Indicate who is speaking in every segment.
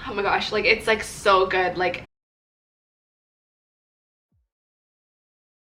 Speaker 1: Oh my gosh, like it's like so good. Like,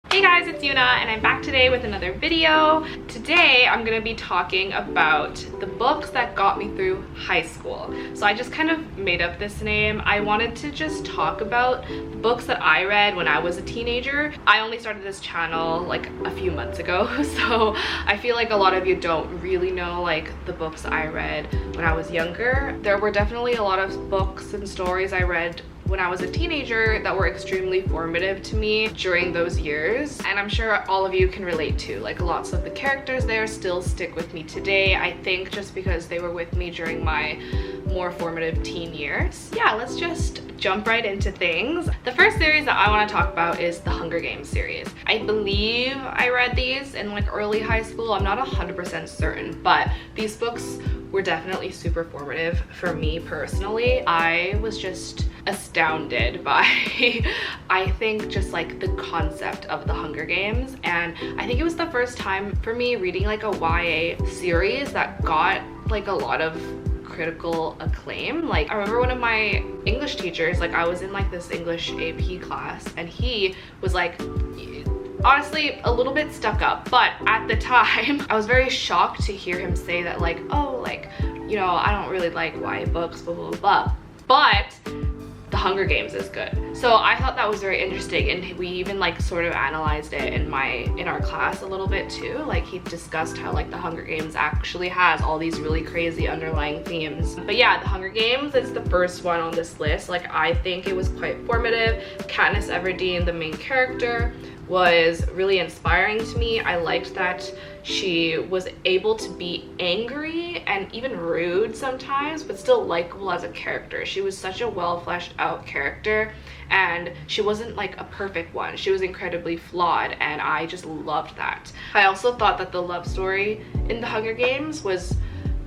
Speaker 1: hey guys, it's Youna and I'm back today with another video. Today I'm gonna be talking about the books that got me through high school. So I just kind of made up this name. I wanted to just talk about the books that I read when I was a teenager. I only started this channel like a few months ago, so I feel like a lot of you don't really know like the books I read when I was younger. There were definitely a lot of books and stories I read when I was a teenager that were extremely formative to me during those years, and I'm sure all of you can relate to. Like, lots of the characters there still stick with me today, I think, just because they were with me during my more formative teen years. Yeah, let's just jump right into things. The first series that I want to talk about is the Hunger Games series. I believe I read these in like early high school. I'm not 100% certain, but these books were definitely super formative for me personally. I was just astounded by I think just like the concept of the Hunger Games, and I think it was the first time for me reading like a YA series that got like a lot of critical acclaim. Like, I remember one of my English teachers, like I was in like this English AP class, and he was like, honestly a little bit stuck up, but at the time I was very shocked to hear him say that, like, oh, like, you know, I don't really like YA books, blah blah blah, but the Hunger Games is good. So I thought that was very interesting, and we even like sort of analyzed it in our class a little bit too. Like, he discussed how like the Hunger Games actually has all these really crazy underlying themes. But yeah, the Hunger Games is the first one on this list. Like, I think it was quite formative. Katniss Everdeen, the main character, was really inspiring to me. I liked that she was able to be angry and even rude sometimes, but still likable as a character. She was such a well fleshed out character, and she wasn't like a perfect one. She was incredibly flawed, and I just loved that. I also thought that the love story in the Hunger Games was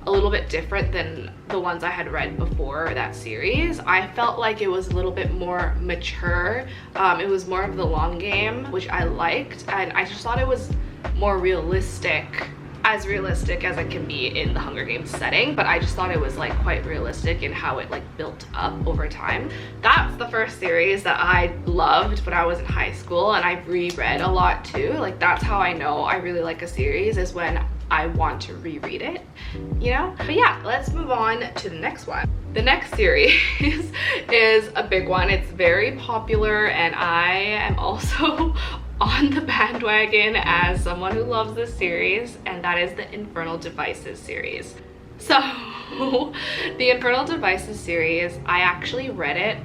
Speaker 1: a little bit different than the ones I had read before that series. I felt like it was a little bit more mature. It was more of the long game, which I liked, and I just thought it was more realistic as it can be in the Hunger Games setting, but I just thought it was like quite realistic in how it like built up over time. That's the first series that I loved when I was in high school, and I've reread a lot too. Like, that's how I know I really like a series, is when I want to reread it, you know? But yeah, let's move on to the next one. The next series is a big one. It's very popular, and I am also on the bandwagon as someone who loves this series, and that is the Infernal Devices series. So the Infernal Devices series, I actually read it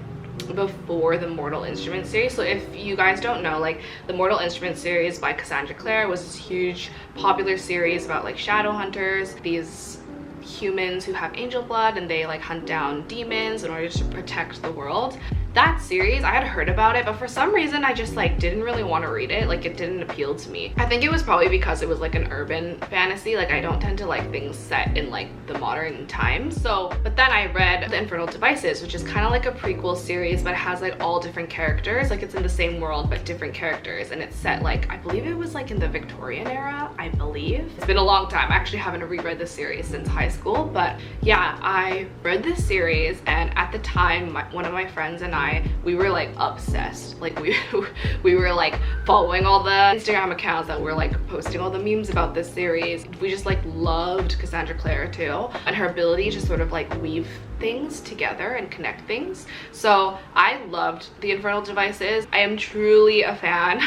Speaker 1: before the Mortal Instruments series. So if you guys don't know, like, the Mortal Instruments series by Cassandra Clare was this huge popular series about like shadow hunters, these humans who have angel blood, and they like hunt down demons in order to protect the world. That series, I had heard about it, but for some reason I just like didn't really want to read it. Like, it didn't appeal to me. I think it was probably because it was like an urban fantasy. Like, I don't tend to like things set in like the modern times. So, but then I read the Infernal Devices, which is kind of like a prequel series, but it has like all different characters. Like, it's in the same world but different characters, and it's set like, I believe it was like in the Victorian era, I believe. It's been a long time. I actually haven't reread this series since high school, but yeah, I read this series, and at the time one of my friends and we were like obsessed. Like, we were like following all the Instagram accounts that were like posting all the memes about this series. We just like loved Cassandra Clare too, and her ability to sort of like weave things together and connect things. So I loved the Infernal Devices. I am truly a fan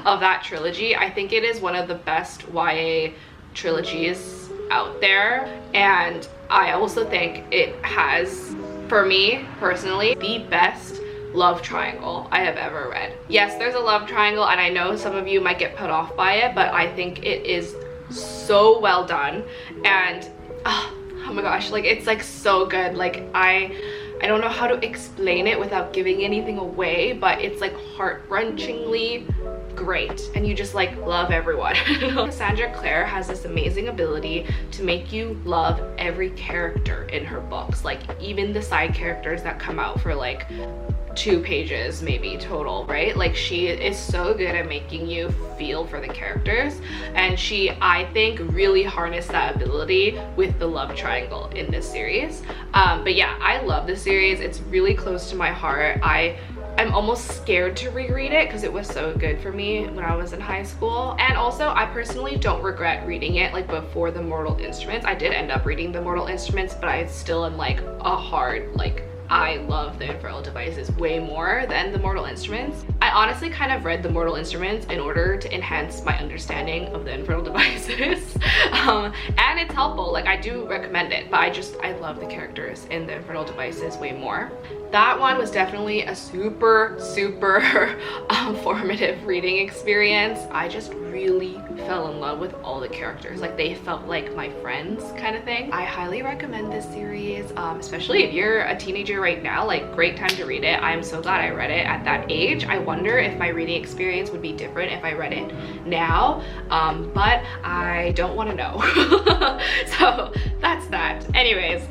Speaker 1: of that trilogy. I think it is one of the best YA trilogies out there, and I also think it has, for me personally, the best love triangle I have ever read. Yes, there's a love triangle, and I know some of you might get put off by it, but I think it is so well done, and oh my gosh, like, it's like so good. Like, I don't know how to explain it without giving anything away, but it's like heart-wrenchingly great, and you just like love everyone. Cassandra Clare has this amazing ability to make you love every character in her books, like even the side characters that come out for like 2 pages maybe total, right? Like she is so good at making you feel for the characters, and she, I think, really harnessed that ability with the love triangle in this series. But yeah, I love this series. It's really close to my heart. I'm almost scared to reread it because it was so good for me when I was in high school. And also, I personally don't regret reading it like before the Mortal Instruments. I did end up reading the Mortal Instruments, but I still am like a hard, like, I love the Infernal Devices way more than the Mortal Instruments. I honestly kind of read the Mortal Instruments in order to enhance my understanding of the Infernal Devices. And it's helpful, like I do recommend it, but I love the characters in the Infernal Devices way more. That one was definitely a super formative reading experience. I just really fell in love with all the characters. Like they felt like my friends kind of thing. I highly recommend this series, especially if you're a teenager right now. Like, great time to read it. I'm so glad I read it at that age. I wonder if my reading experience would be different if I read it now, but I don't want to know. So that's that. Anyways,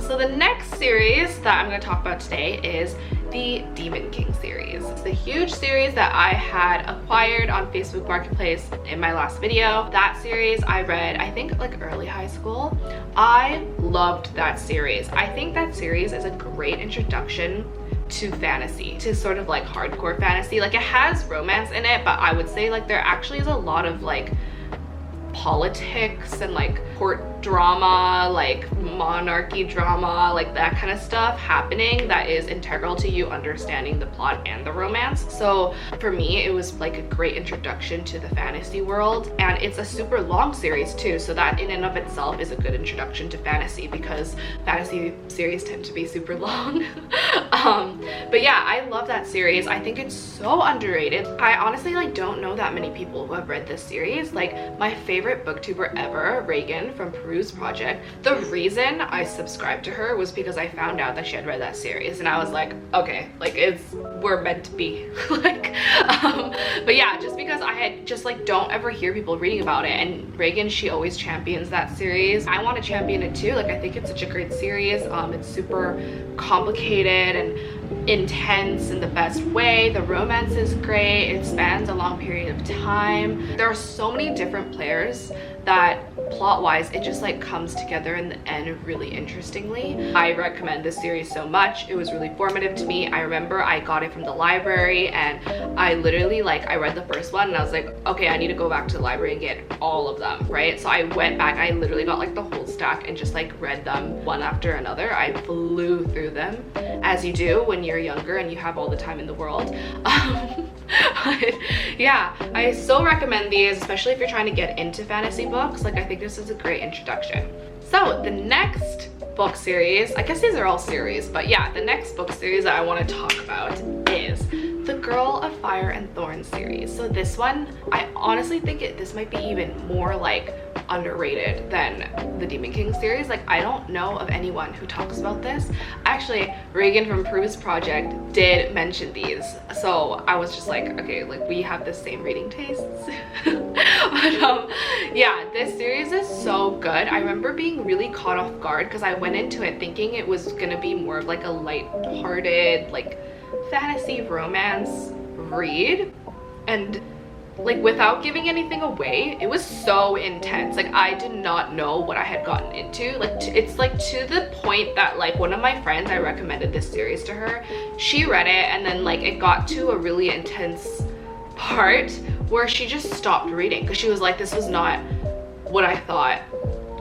Speaker 1: so the next series that I'm going to talk about today is the Demon King series. It's the huge series that I had acquired on Facebook Marketplace in my last video. That series I read, I think, like early high school. I loved that series. I think that series is a great introduction to fantasy, to sort of like hardcore fantasy. Like, it has romance in it, but I would say like there actually is a lot of like politics and like court drama, like monarchy drama, like that kind of stuff happening that is integral to you understanding the plot and the romance. So for me, it was like a great introduction to the fantasy world, and it's a super long series too, so that in and of itself is a good introduction to fantasy, because fantasy series tend to be super long. But yeah, I love that series. I think it's so underrated. I honestly like don't know that many people who have read this series. Like, my favorite booktuber ever, Reagan from Peruse Project, the reason I subscribed to her was because I found out that she had read that series, and I was like, okay, like we're meant to be. Like, but yeah, just because I had just like don't ever hear people reading about it, and Reagan, she always champions that series. I want to champion it too. Like, I think it's such a great series. It's super complicated and intense in the best way. The romance is great. It spans a long period of time. There are so many different players that plot-wise it just like comes together in the end really interestingly. I recommend this series so much. It was really formative to me. I remember I got it from the library, and I literally like, I read the first one and I was like, okay, I need to go back to the library and get all of them, right? So I went back, I literally got like the whole stack and just like read them one after another. I flew through them, as you do when you're younger and you have all the time in the world. But yeah, I so recommend these, especially if you're trying to get into fantasy books. Like, I think this is a great introduction. So the next book series, I guess these are all series, but yeah, the next book series that I want to talk about is the Girl of Fire and Thorn series. So this one, I honestly think this might be even more like underrated than the Demon King series. Like, I don't know of anyone who talks about this. Actually, Reagan from Peruse Project did mention these, so I was just like, okay, like we have the same reading tastes. But yeah, this series is so good. I remember being really caught off guard because I went into it thinking it was gonna be more of like a light-hearted like fantasy romance read, and like, without giving anything away, it was so intense. Like, I did not know what I had gotten into. Like, it's like to the point that like one of my friends, I recommended this series to her, she read it, and then like it got to a really intense part where she just stopped reading because she was like, this was not what I thought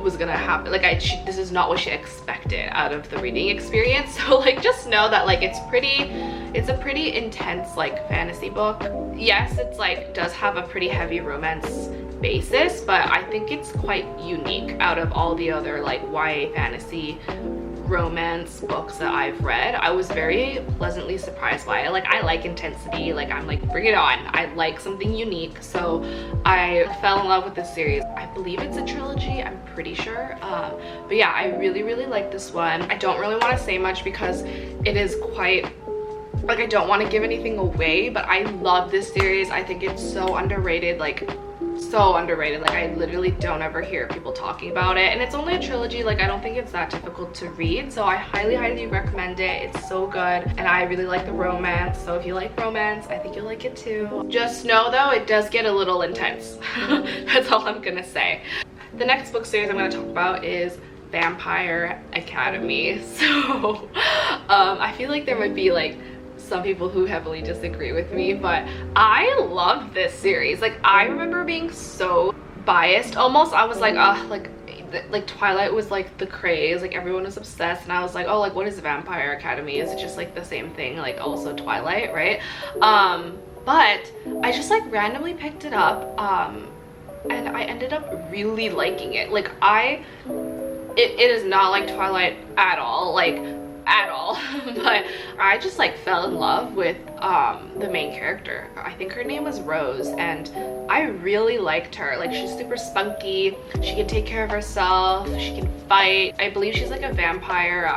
Speaker 1: was gonna happen. Like, this is not what she expected out of the reading experience. So like, just know that like it's a pretty intense like fantasy book. Yes, it's like does have a pretty heavy romance basis, but I think it's quite unique out of all the other like YA fantasy romance books that I've read. I was very pleasantly surprised by it. Like, I like intensity. Like, I'm like, bring it on. I like something unique. So I fell in love with this series. I believe it's a trilogy, I'm pretty sure. But yeah, I really like this one. I don't really want to say much because it is quite, like, I don't want to give anything away, but I love this series. I think it's so underrated. Like, so underrated. Like, I literally don't ever hear people talking about it, and it's only a trilogy. Like, I don't think it's that difficult to read, so I highly recommend it. It's so good, and I really like the romance, so if you like romance, I think you'll like it too. Just know though, it does get a little intense. That's all I'm gonna say. The next book series I'm gonna talk about is Vampire Academy. So I feel like there might be like some people who heavily disagree with me, but I love this series. Like, I remember being so biased almost. I was like, like Twilight was like the craze, like everyone was obsessed, and I was like, oh, like what is Vampire Academy? Is it just like the same thing, like also Twilight, right? But I just like randomly picked it up, and I ended up really liking it. Like, it is not like Twilight at all, like at all. But I just like fell in love with the main character. I think her name was Rose, and I really liked her. Like, she's super spunky, she can take care of herself, she can fight. I believe she's like a vampire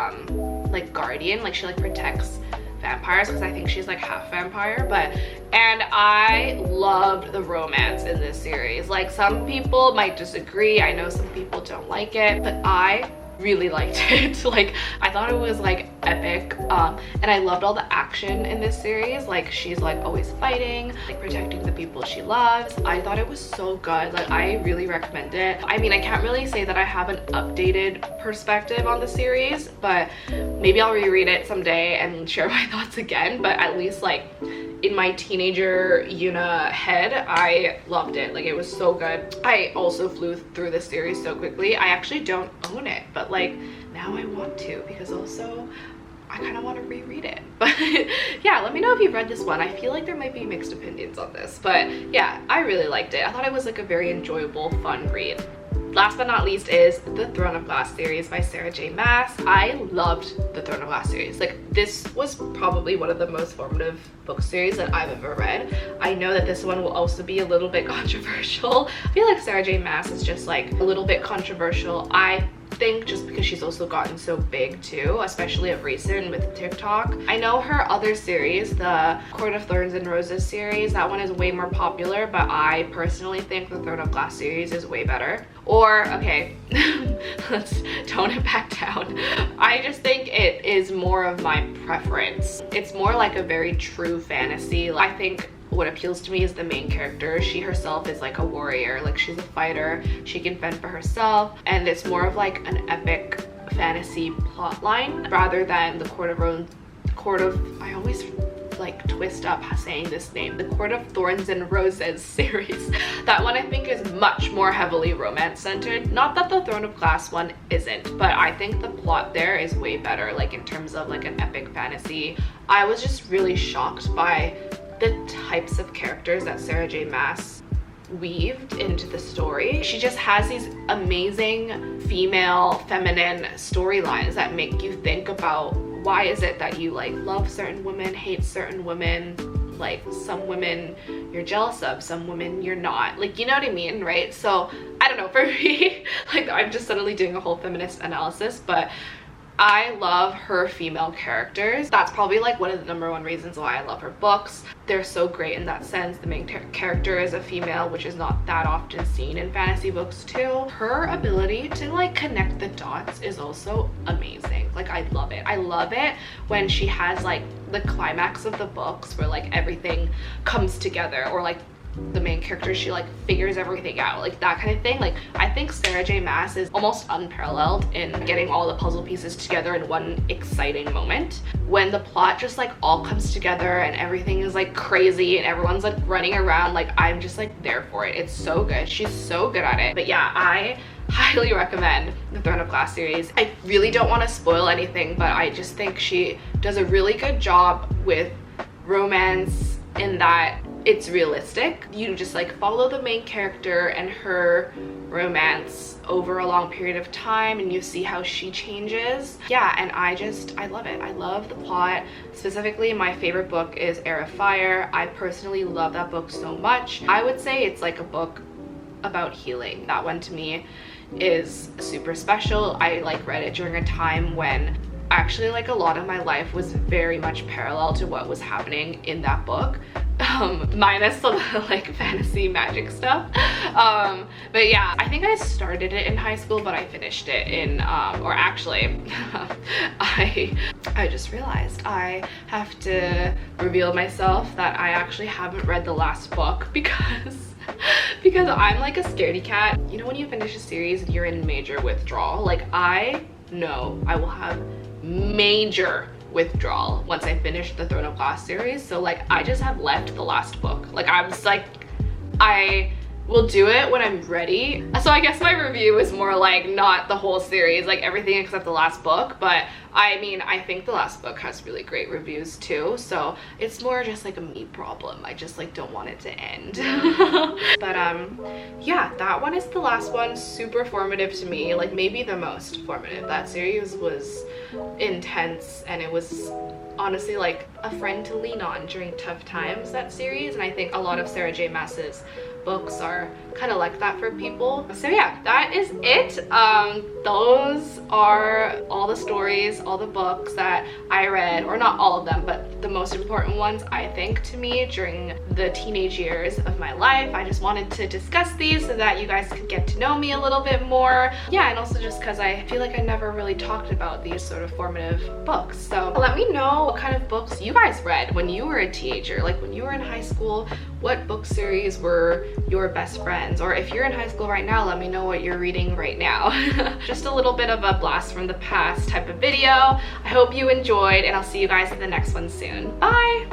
Speaker 1: like guardian, like she like protects vampires, because I think she's like half vampire. And I loved the romance in this series. Like, some people might disagree, I know some people don't like it, but I really liked it. Like, I thought it was like epic, and I loved all the action in this series. Like, she's like always fighting, like protecting the people she loves. I thought it was so good. Like, I really recommend it. I mean, I can't really say that I have an updated perspective on the series, but maybe I'll reread it someday and share my thoughts again. But at least like in my teenager Youna head, I loved it. Like, it was so good. I also flew through this series so quickly. I actually don't own it, but like now I want to, because also I kind of want to reread it. But yeah, let me know if you've read this one. I feel like there might be mixed opinions on this, but yeah, I really liked it. I thought it was like a very enjoyable, fun read. Last but not least is the Throne of Glass series by Sarah J. Maas. I loved the Throne of Glass series. Like, this was probably one of the most formative book series that I've ever read. I know that this one will also be a little bit controversial. I feel like Sarah J. Maas is just like a little bit controversial. I think just because she's also gotten so big too, especially of recent with TikTok. I know her other series, the Court of Thorns and Roses series, that one is way more popular, but I personally think the Throne of Glass series is way better. Or, okay, let's tone it back down. I just think it is more of my preference. It's more like a very true fantasy. I think what appeals to me is the main character. She herself is like a warrior, like she's a fighter, she can fend for herself, and it's more of like an epic fantasy plot line rather than the I always like twist up saying this name, the Court of Thorns and Roses series. That one I think is much more heavily romance centered. Not that the Throne of Glass one isn't, but I think the plot there is way better, like in terms of like an epic fantasy. I was just really shocked by the types of characters that Sarah J. Maas weaved into the story. She just has these amazing female feminine storylines that make you think about why is it that you like love certain women, hate certain women, like some women you're jealous of, some women you're not, like, you know what I mean, right? So I don't know, for me, like, I'm just suddenly doing a whole feminist analysis, but I love her female characters. That's probably like one of the #1 reasons why I love her books. They're so great in that sense. The main character is a female, which is not that often seen in fantasy books too. Her ability to like connect the dots is also amazing. Like, I love it. I love it when she has like the climax of the books where like everything comes together, or like the main character, she like figures everything out, like that kind of thing. Like, I think Sarah J. Maas is almost unparalleled in getting all the puzzle pieces together in one exciting moment. When the plot just like all comes together and everything is like crazy and everyone's like running around, like I'm just like there for it. It's so good. She's so good at it. But yeah, I highly recommend the Throne of Glass series. I really don't want to spoil anything, but I just think she does a really good job with romance in that it's realistic. You just like follow the main character and her romance over a long period of time, and you see how she changes. Yeah, and I love it. I love the plot. Specifically, my favorite book is Heir of Fire. I personally love that book so much. I would say it's like a book about healing. That one to me is super special. I like read it during a time when actually like a lot of my life was very much parallel to what was happening in that book. Minus the like fantasy magic stuff. But yeah, I think I started it in high school, but I finished it in, or actually, I just realized I have to reveal myself that I actually haven't read the last book because I'm like a scaredy cat. You know when you finish a series, you're in major withdrawal. Like I know I will have major withdrawal once I finish the Throne of Glass series. So like I just have left the last book. Like I was like, I will do it when I'm ready. So I guess my review is more like not the whole series, like everything except the last book. But I mean, I think the last book has really great reviews too. So it's more just like a me problem. I just like don't want it to end. But yeah, that one is the last one. Super formative to me, like maybe the most formative. That series was intense, and it was honestly like a friend to lean on during tough times, that series. And I think a lot of Sarah J Maas's books are kind of like that for people. So yeah, that is it. Those are all the stories, all the books that I read, or not all of them, but the most important ones I think to me during the teenage years of my life. I just wanted to discuss these so that you guys could get to know me a little bit more. Yeah, and also just because I feel like I never really talked about these sort of formative books. So let me know what kind of books you guys read when you were a teenager, like when you were in high school. What book series were your best friends? Or if you're in high school right now, let me know what you're reading right now. Just a little bit of a blast from the past type of video. I hope you enjoyed, and I'll see you guys in the next one soon. Bye!